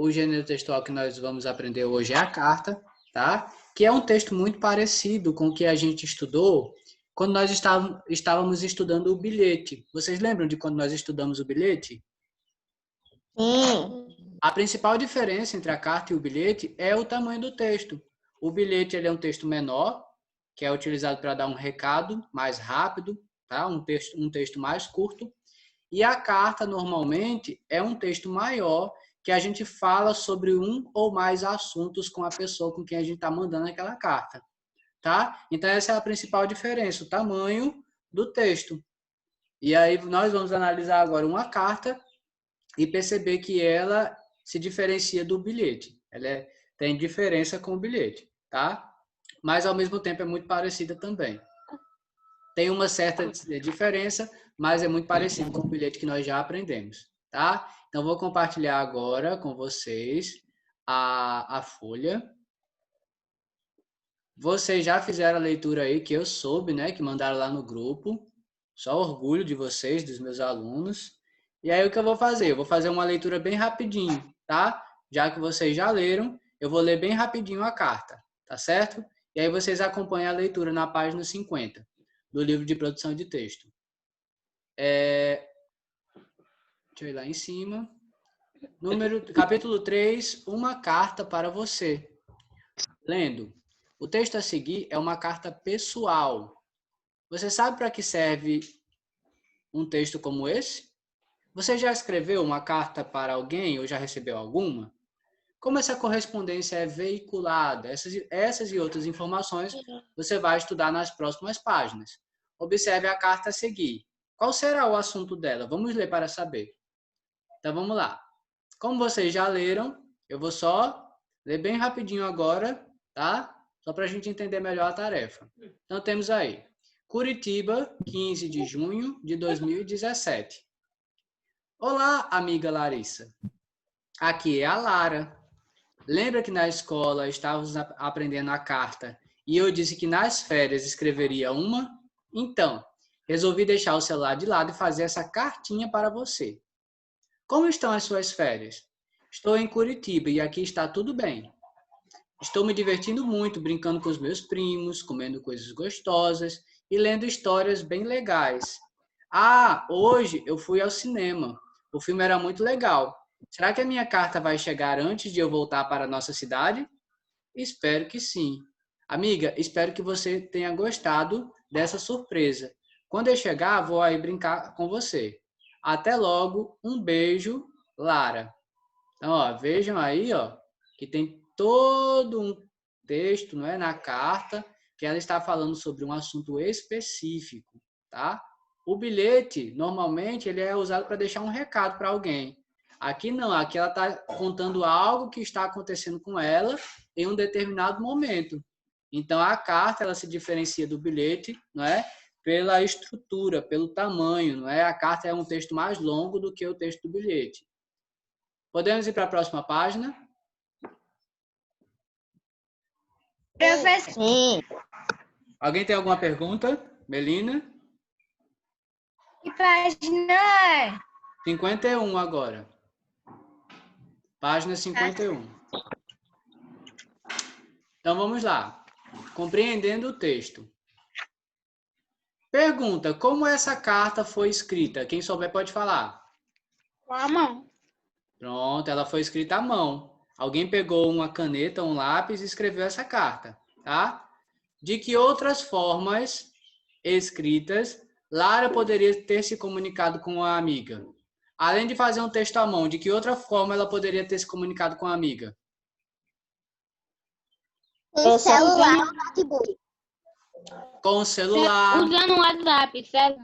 o gênero textual que nós vamos aprender hoje é a carta, tá? Que é um texto muito parecido com o que a gente estudou quando nós estávamos estudando o bilhete. Vocês lembram de quando nós estudamos o bilhete? Sim. A principal diferença entre a carta e o bilhete é o tamanho do texto. O bilhete ele é um texto menor, que é utilizado para dar um recado mais rápido, tá? Um texto mais curto. E a carta, normalmente, é um texto maior, que a gente fala sobre um ou mais assuntos com a pessoa com quem a gente está mandando aquela carta, tá? Então, essa é a principal diferença, o tamanho do texto. E aí, nós vamos analisar agora uma carta e perceber que ela se diferencia do bilhete. Tem diferença com o bilhete, tá? Mas, ao mesmo tempo, é muito parecida também. Tem uma certa diferença, mas é muito parecido com o bilhete que nós já aprendemos, tá? Então, vou compartilhar agora com vocês a folha. Vocês já fizeram a leitura aí, que eu soube, né? Que mandaram lá no grupo. Só orgulho de vocês, dos meus alunos. E aí, o que eu vou fazer? Eu vou fazer uma leitura bem rapidinho, tá? Já que vocês já leram, eu vou ler bem rapidinho a carta, tá certo? E aí, vocês acompanham a leitura na página 50 do livro de produção de texto. Deixa eu ir lá em cima. Capítulo 3, uma carta para você. Lendo. O texto a seguir é uma carta pessoal. Você sabe para que serve um texto como esse? Você já escreveu uma carta para alguém ou já recebeu alguma? Como essa correspondência é veiculada? Essas e outras informações você vai estudar nas próximas páginas. Observe a carta a seguir. Qual será o assunto dela? Vamos ler para saber. Então, vamos lá. Como vocês já leram, eu vou só ler bem rapidinho agora, tá? Só para a gente entender melhor a tarefa. Então, temos aí. Curitiba, 15 de junho de 2017. Olá, amiga Larissa. Aqui é a Lara. Lembra que na escola estávamos aprendendo a carta e eu disse que nas férias escreveria uma? Então, resolvi deixar o celular de lado e fazer essa cartinha para você. Como estão as suas férias? Estou em Curitiba e aqui está tudo bem. Estou me divertindo muito, brincando com os meus primos, comendo coisas gostosas e lendo histórias bem legais. Ah, hoje eu fui ao cinema. O filme era muito legal. Será que a minha carta vai chegar antes de eu voltar para a nossa cidade? Espero que sim. Amiga, espero que você tenha gostado dessa surpresa. Quando eu chegar, vou aí brincar com você. Até logo, um beijo, Lara. Então, ó, vejam aí, ó, que tem todo um texto, não é, na carta, que ela está falando sobre um assunto específico, tá? O bilhete, normalmente, ele é usado para deixar um recado para alguém. Aqui não, aqui ela está contando algo que está acontecendo com ela em um determinado momento. Então, a carta, ela se diferencia do bilhete, não é? Pela estrutura, pelo tamanho, não é? A carta é um texto mais longo do que o texto do bilhete. Podemos ir para a próxima página? Professor. Sim. Alguém tem alguma pergunta? Melina? Que página é? 51 agora. Página 51. Então vamos lá. Compreendendo o texto. Pergunta: como essa carta foi escrita? Quem souber pode falar. Com a mão. Pronto, ela foi escrita à mão. Alguém pegou uma caneta, um lápis e escreveu essa carta, tá? De que outras formas escritas Lara poderia ter se comunicado com a amiga? Além de fazer um texto à mão, de que outra forma ela poderia ter se comunicado com a amiga? Com o celular ou notebook. Com o celular. Usando o WhatsApp, certo?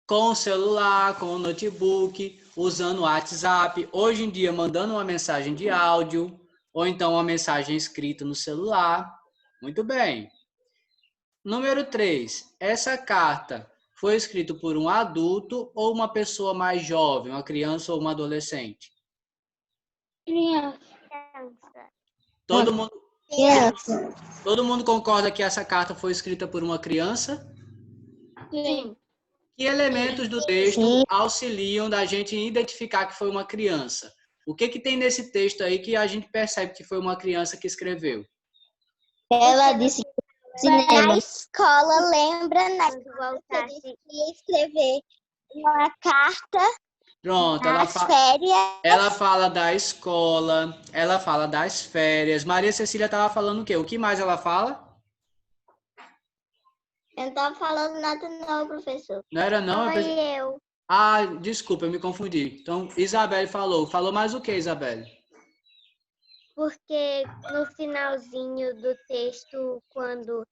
Com o celular, com o notebook, usando o WhatsApp, hoje em dia mandando uma mensagem de áudio, ou então uma mensagem escrita no celular. Muito bem. Número 3. Essa carta foi escrita por um adulto ou uma pessoa mais jovem, uma criança ou uma adolescente? Criança. Todo mundo concorda que essa carta foi escrita por uma criança? Sim. Que elementos do texto auxiliam da gente identificar que foi uma criança? O que que tem nesse texto aí que a gente percebe que foi uma criança que escreveu? Ela disse que Na cinema. escola, lembra, né? Que voltasse e ia escrever uma carta Pronto, nas férias. ela fala da escola, ela fala das férias. Maria Cecília estava falando o quê? O que mais ela fala? Eu não tava falando nada não, professor. Não era não? Foi eu. Ah, desculpa, eu me confundi. Então, Isabelle falou. Falou mais o que, Isabelle? Porque no finalzinho do texto, quando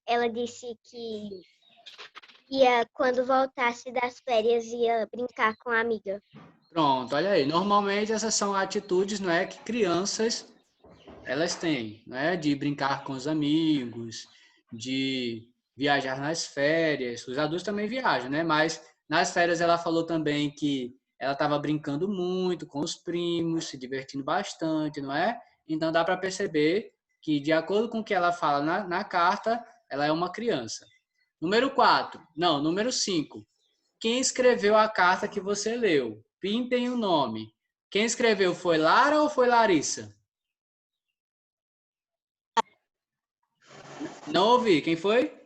ela disse que quando voltasse das férias, ia brincar com a amiga. Pronto, olha aí. Normalmente essas são atitudes, não é, que crianças elas têm, né? De brincar com os amigos, de viajar nas férias. Os adultos também viajam, né? Mas nas férias ela falou também que ela estava brincando muito com os primos, se divertindo bastante, não é? Então dá para perceber que, de acordo com o que ela fala na carta, ela é uma criança. Número 4. Não, número 5. Quem escreveu a carta que você leu? Pintem o nome. Quem escreveu foi Lara ou foi Larissa? Não ouvi. Quem foi?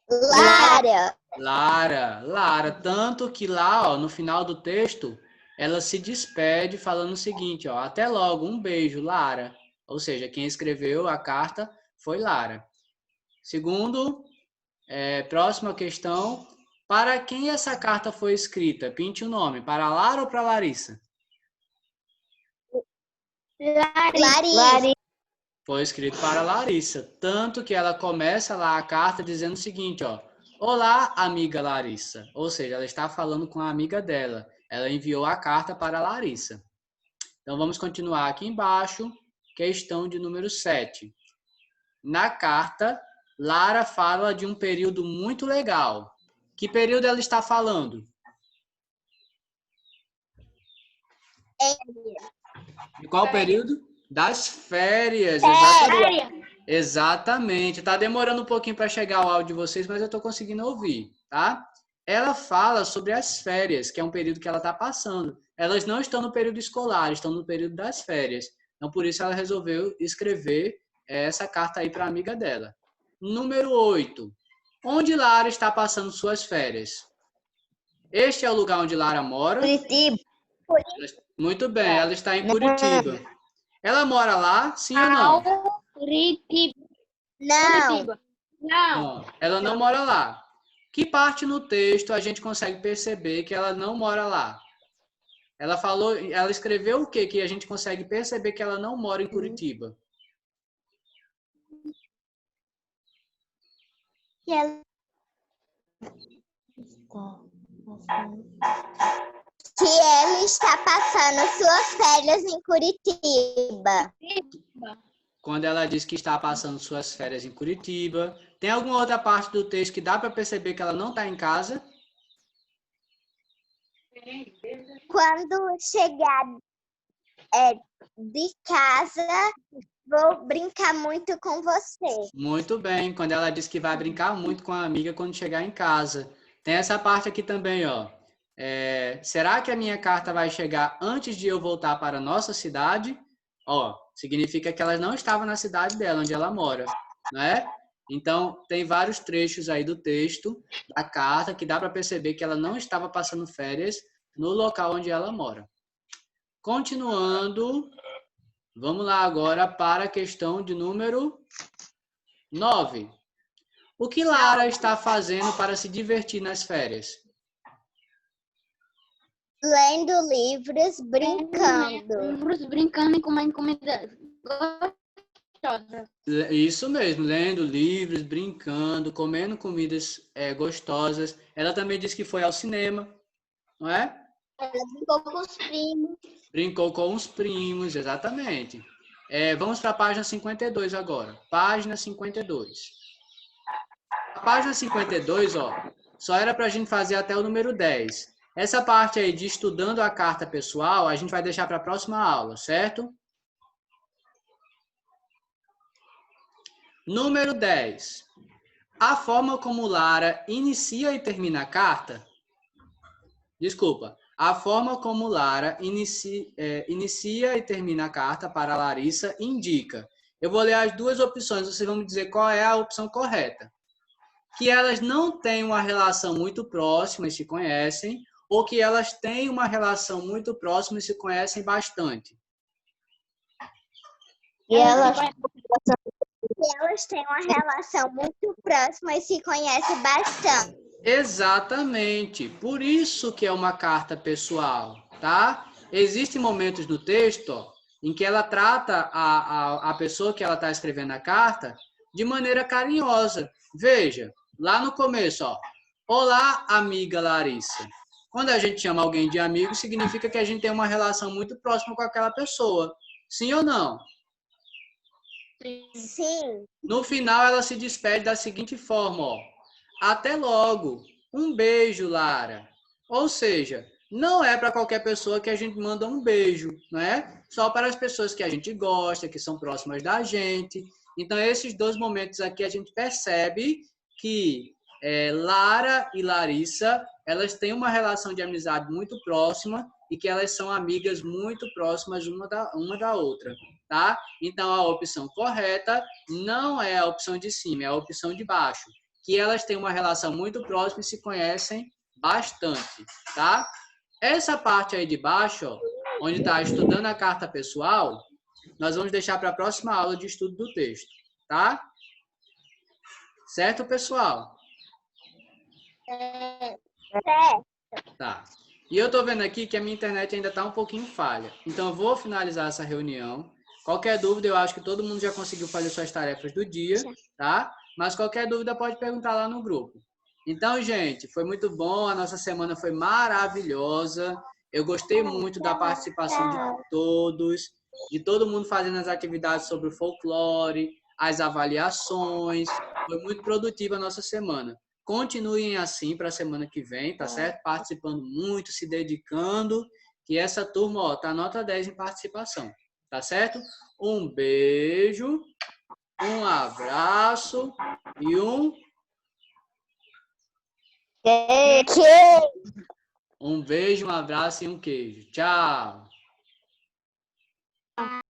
Lara. Lara. Tanto que lá, ó, no final do texto, ela se despede falando o seguinte, ó, até logo, um beijo, Lara. Ou seja, quem escreveu a carta foi Lara. Segundo, próxima questão. Para quem essa carta foi escrita? Pinte o nome. Para Lara ou para Larissa? Larissa. Foi escrito para Larissa. Tanto que ela começa lá a carta dizendo o seguinte, ó. Olá, amiga Larissa. Ou seja, ela está falando com a amiga dela. Ela enviou a carta para Larissa. Então, vamos continuar aqui embaixo. Questão de número 7. Na carta, Lara fala de um período muito legal. Que período ela está falando? De qual período? Das férias, exatamente. Exatamente. Tá demorando um pouquinho para chegar o áudio de vocês, mas eu estou conseguindo ouvir, tá? Ela fala sobre as férias, que é um período que ela está passando. Elas não estão no período escolar, estão no período das férias. Então, por isso ela resolveu escrever essa carta aí para a amiga dela. Número 8. Onde Lara está passando suas férias? Este é o lugar onde Lara mora? Curitiba. Muito bem, ela está em Curitiba. Ela mora lá, sim ou não? Curitiba. Não. Não, ela não mora lá. Que parte no texto a gente consegue perceber que ela não mora lá? Ela falou, ela escreveu o que que a gente consegue perceber que ela não mora em Curitiba? Que ela está passando suas férias em Curitiba. Quando ela diz que está passando suas férias em Curitiba. Tem alguma outra parte do texto que dá para perceber que ela não está em casa? Quando chegar de casa, vou brincar muito com você. Muito bem, quando ela diz que vai brincar muito com a amiga quando chegar em casa. Tem essa parte aqui também, ó. Será que a minha carta vai chegar antes de eu voltar para a nossa cidade? Ó, significa que ela não estava na cidade dela, onde ela mora, né? Então, tem vários trechos aí do texto, da carta, que dá para perceber que ela não estava passando férias no local onde ela mora. Continuando, vamos lá agora para a questão de número 9. O que Lara está fazendo para se divertir nas férias? Lendo livros, brincando. Brincando e comendo comida gostosa. Isso mesmo, lendo livros, brincando, comendo comidas gostosas. Ela também disse que foi ao cinema, não é? Ela brincou com os primos. Brincou com os primos, exatamente. Vamos para a página 52 agora. Página 52. A página 52, ó, só era para a gente fazer até o número 10. Essa parte aí de estudando a carta pessoal, a gente vai deixar para a próxima aula, certo? Número 10. A forma como Lara inicia e termina a carta. Desculpa. A forma como Lara inicia e termina a carta para Larissa indica. Eu vou ler as duas opções, vocês vão me dizer qual é a opção correta. Que elas não têm uma relação muito próxima e se conhecem, ou que elas têm uma relação muito próxima e se conhecem bastante. E elas têm uma relação muito próxima e se conhecem bastante. Exatamente. Por isso que é uma carta pessoal, tá? Existem momentos no texto, ó, em que ela trata a pessoa que ela está escrevendo a carta de maneira carinhosa. Veja, lá no começo, ó. Olá, amiga Larissa. Quando a gente chama alguém de amigo, significa que a gente tem uma relação muito próxima com aquela pessoa. Sim ou não? Sim. No final, ela se despede da seguinte forma, ó. Até logo. Um beijo, Lara. Ou seja, não é para qualquer pessoa que a gente manda um beijo, não é? Só para as pessoas que a gente gosta, que são próximas da gente. Então, esses dois momentos aqui a gente percebe que Lara e Larissa, elas têm uma relação de amizade muito próxima e que elas são amigas muito próximas uma da outra, tá? Então, a opção correta não é a opção de cima, é a opção de baixo, que elas têm uma relação muito próxima e se conhecem bastante, tá? Essa parte aí de baixo, ó, onde está estudando a carta pessoal, nós vamos deixar para a próxima aula de estudo do texto, tá? Certo, pessoal? Tá. E eu tô vendo aqui que a minha internet ainda tá um pouquinho falha. Então, eu vou finalizar essa reunião. Qualquer dúvida, eu acho que todo mundo já conseguiu fazer suas tarefas do dia, tá? Mas qualquer dúvida pode perguntar lá no grupo. Então, gente, foi muito bom. A nossa semana foi maravilhosa. Eu gostei muito da participação de todos, de todo mundo fazendo as atividades sobre o folclore, as avaliações. Foi muito produtiva a nossa semana. Continuem assim para a semana que vem, tá certo? Participando muito, se dedicando, que essa turma, ó, tá nota 10 em participação, tá certo? Um beijo, um abraço e um beijo, um abraço e um queijo. Tchau!